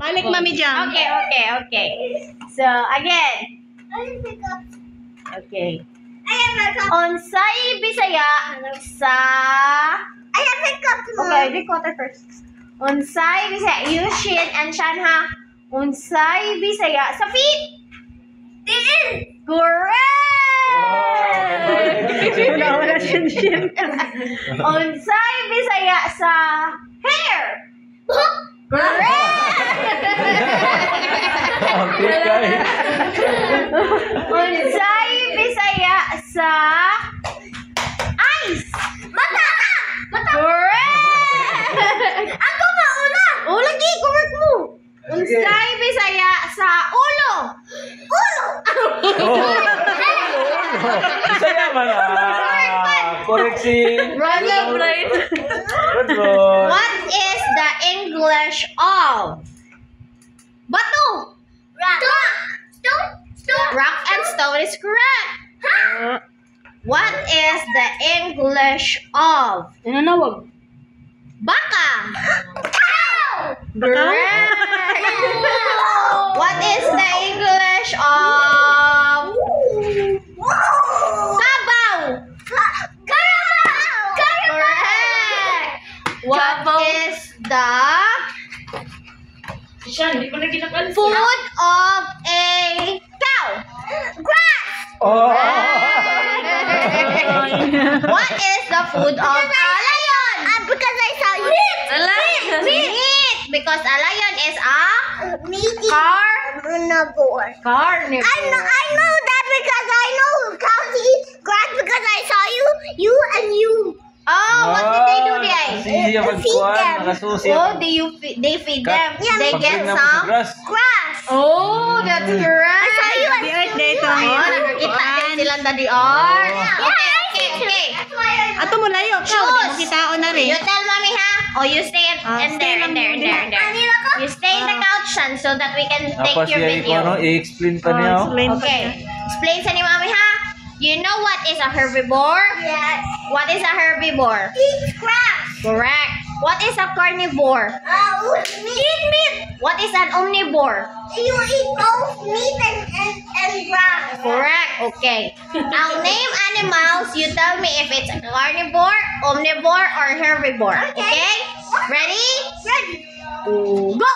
Balik, Mami Jam. Okay. So, again. Okay. Unsay Bisaya sa... Okay, the quarter first. Unsay Bisaya. You, Shin, and Shan, ha? Unsay Bisaya sa feet. Correct! Wala Shin. Unsay Bisaya sa hair. Correct! Unsay Bisaya sa eyes. Mata! Correct! Ako mauna! O, lagi, correct mo. Unsay Bisaya sa ulo. Saya man. Correct si. Right. Good boy. What is the English of bato? Rock and stone is correct. What is the English of Nanawag. baka? Correct. What is the English of kabaw? Correct. What is the food of a cow? Oh. What is the food of a lion? Because I saw you. Meat. Because a lion is a Carnivore. carnivore. I know that because I know cows eat grass because I saw you and you. Oh, what did they do there? Siya magkuhan, nakasusi. Oh, they feed them. They get some grass. Grass. Oh, that's correct. I saw you. Di art dito. Oh, nakakita din silang dadi or. Okay. Ato mo layo ka. Shoes. Di mo kitaon na rin. You tell mommy, ha? Or you stay in stay there, lang in there. You stay in the couch, son, so that we can take Tapos your siya video. i-explain pa niya. Explain pa Okay. siya. Explain sa ni mommy, ha? You know what is a herbivore? Yes. What is a herbivore? Eat grass. Correct. What is a carnivore? Eat meat. What is an omnivore? You eat both meat and grass. Correct. Okay. I'll name animals. You tell me if it's a carnivore, omnivore, or herbivore. Okay? Ready? Ready. Go!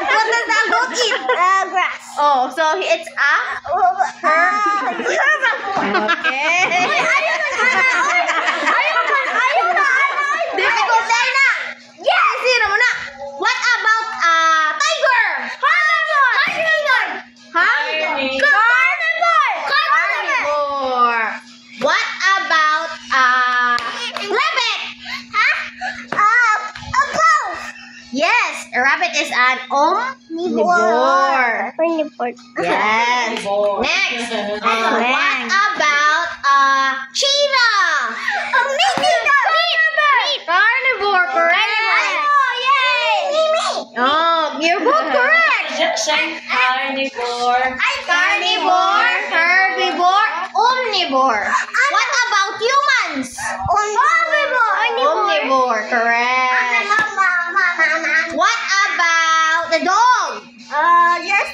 What does that goat eat? Grass. Oh, so it's a Herbivore. okay. Difficult tayo na. Yes, sino mo na? What about tiger? Carnivore. Huh? Carnivore. What about rabbit? A both. Yes, a rabbit is an omnivore. Carnivore. Yes. Next. What about cheetah? Carnivore, correct. Oh, you're both correct. Carnivore. Carnivore, herbivore, omnivore. What about humans? Omnivore, correct. What about the dog? Yes,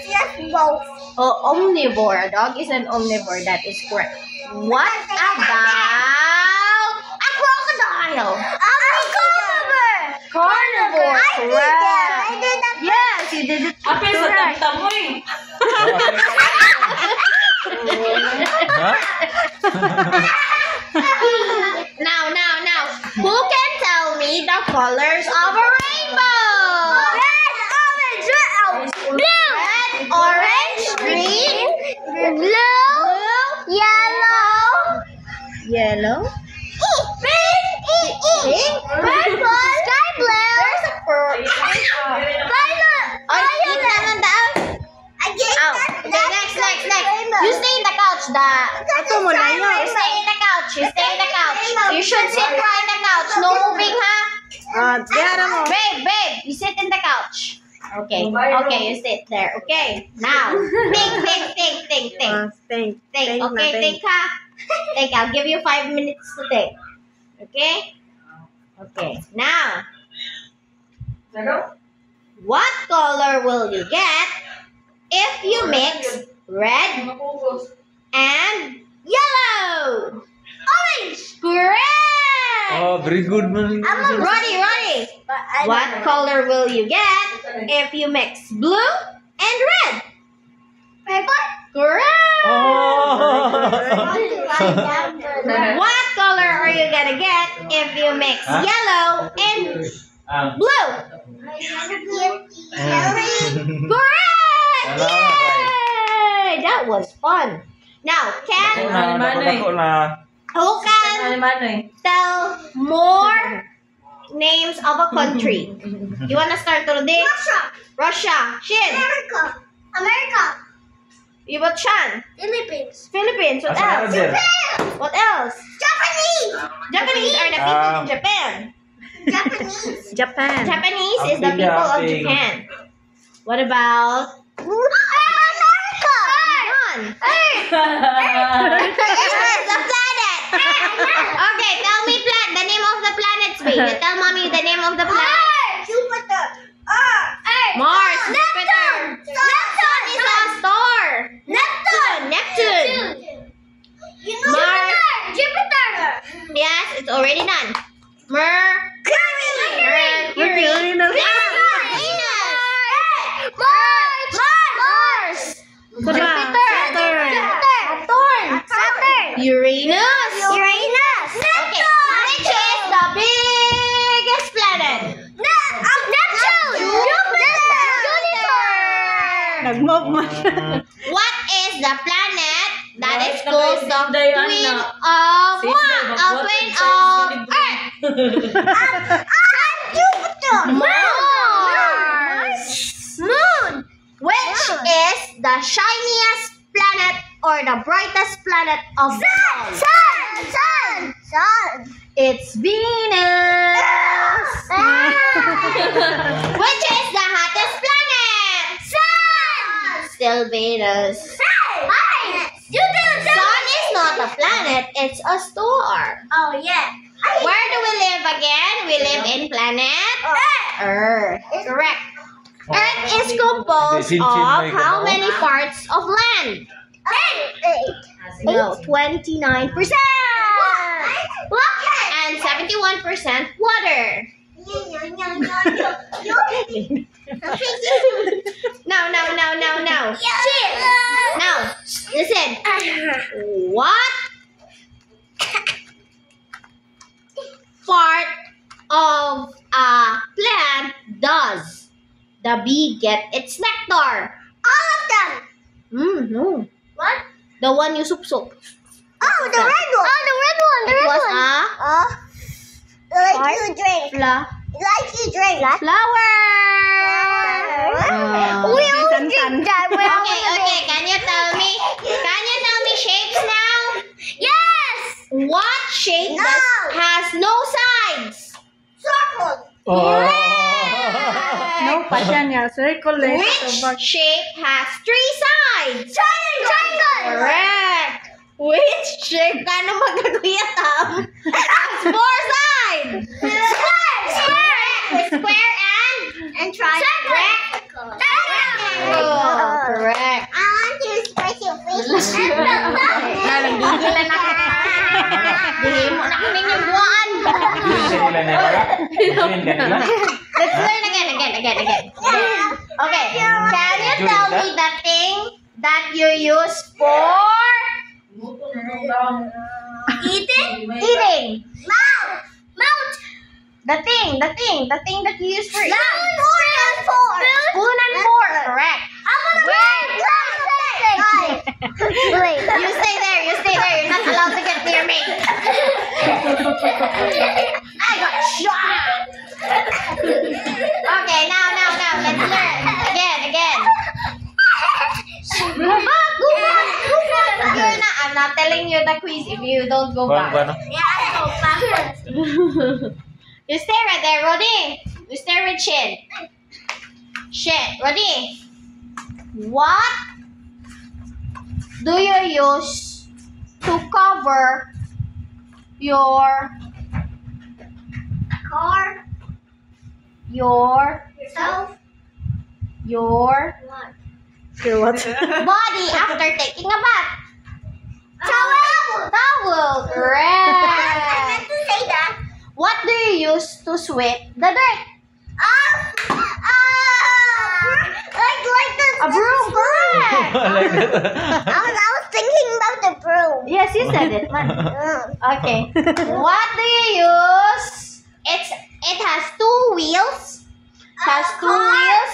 both. Oh, omnivore. A dog is an omnivore. That is correct. What about a crocodile? Carnivore. Correct. Yes, you did it correct. Now. Who can tell me the colors of a rainbow? Red, orange, green, Blue, yellow, pink, purple, sky blue, there's a pearl. violet. Oh, eat naman daw. Oh, okay, next. You stay in the couch. Ato mo layo. You stay in the couch. You should sit right in the couch. No moving, ha? Diara mo. Babe, you sit in the couch. Okay, you sit there. Okay, now, think. Think. Think, okay, think, ha? Think, I'll give you 5 minutes to think. Okay? Okay, now, what color will you get if you mix red and yellow? Orange. Correct. Oh, very good man. Roddy. What color will you get if you mix blue and red? Purple. Correct. Oh. What color are you gonna get if you mix Huh? yellow and blue? Correct. Yay! That was fun. Now, who can tell more names of a country? You wanna start today? Russia. Shin. America. You want Chan? Philippines. Philippines. What else? What else? Japanese. Japanese are the people in Japan. Japanese. Japan. Japanese is the people of Japan. What about America. None? Earth is the planet. Okay, tell me the name of the planets, baby. Tell mommy the name of the planet. Jupiter. Earth. Mars, Jupiter. Sun is a star. Neptune. You know Mars. Jupiter. Yes, it's already done. Mercury. Mercury na lang. Mars. Saturn. Saturn. Uranus. Okay. Which is the biggest planet? Neptune. Jupiter. Nag-move mo. What is the planet that is called the Sinday, twin anak. of Sinday, what? A twin of Earth. Jupiter. Mars. Moon. Which is the shiniest planet or the brightest planet of them all? Sun. It's Venus. Which is the hottest planet? Sun. Still Venus. Sun is not a planet, it's a star. Oh yeah. Where do we live again? We live in planet Earth. Correct. Earth is composed of how many parts of land? 8. No, 29%. And 71% water. No. Now, listen. What part of a plant does the bee get its nectar? All of them. No. What? The one you sup-sup. Oh, the red one. Oh, the red one. It was Like you drink. Flower. We all drink that. Okay. Can you tell me shapes now? Yes. What shape has no sides? Circle. No pa siya niya. Circle eh. Which shape has 3 sides? Triangle. Correct. Which shape ka na magkakuyatam has 4 sides? Square and triangle. Correct. I want to special fish. Nalagigil na Dihin mo na kami yung buwan. Let's learn again. Okay. Can you tell me the thing that you use for eating? Mouth. The thing that you use for eating. Spoon Spoon and fork. Correct. Wait. You stay there. You're not allowed to get near me. I got shot. Okay, now, let's learn. Again. Go back. I'm not telling you the quiz if you don't go back. Yeah, I go back. You stay right there, Roddy. You stay with Shin. Roddy. What do you use to cover your yourself, your Your what? body after taking a bath. Towel. Correct. to say that. What do you use to sweep the dirt? Like the A broom. Correct. Like that. I was thinking about the broom. Yes, you said it, man. Okay. What do you use? It has two wheels. It has two wheels.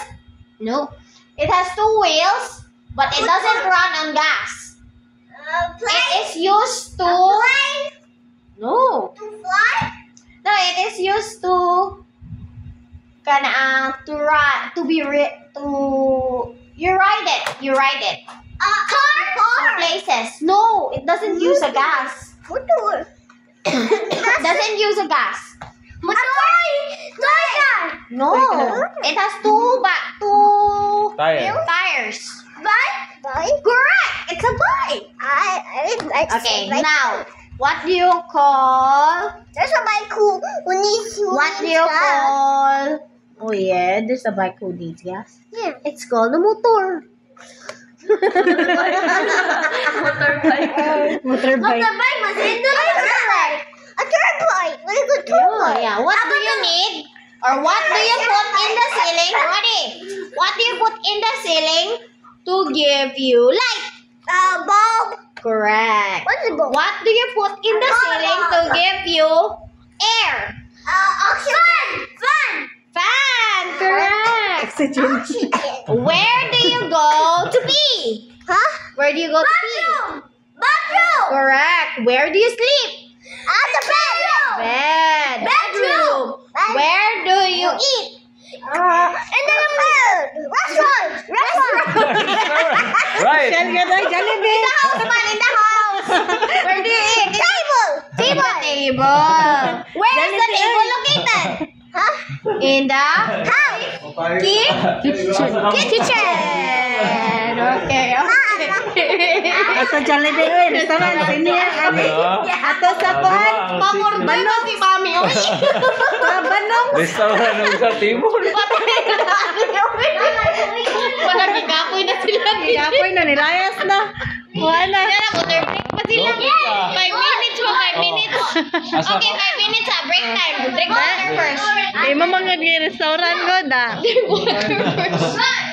No. It has two wheels, but it doesn't run on gas. It is used to no. To fly? No, it is used to you ride it to places. No, it doesn't use a gas. Motor. It doesn't use a gas. No, it has two tires. Bike? Correct. It's a bike. I didn't like Okay, bike. now what do you call? There's a bike who needs What do you call? Oh yeah, there's a bike who needs gas. Yeah. It's called a motor. Motorbike. Motorbike was in the motorbike. A turbine. What is a turbine? Yeah. What do you need? Or what do you put in the ceiling? Ready? What do you put in the ceiling to give you light? Bulb. Correct. What's a bulb? What do you put in the ceiling to give you air? Oxygen. Fan. Correct. Oxygen. Where do you go to pee? Huh? Where do you go to pee? Bathroom. Correct. Where do you sleep? The bedroom. Bed. Bedroom. Where do you eat? In the food. Restaurant. Right. Shell ka na, Jollibee. House man, in the house. Where do you eat? Table. Table. Where is the table located? Huh? In the House. kitchen. Okay. Ato Jollibee, oy, restaurant, siniya, kami. Ato sa kuhan, Banong si Mami. banong. Restaurant ng sa timur. Wala gikapoy na sila. Kapoy na, nilayas na. Wala. Water break pa sila. 5 minutes pa, 5 minutes. Asa Okay, 5 minutes break time. Drink water first. Eh, mamangag yung restaurant ko, da. Drink water first.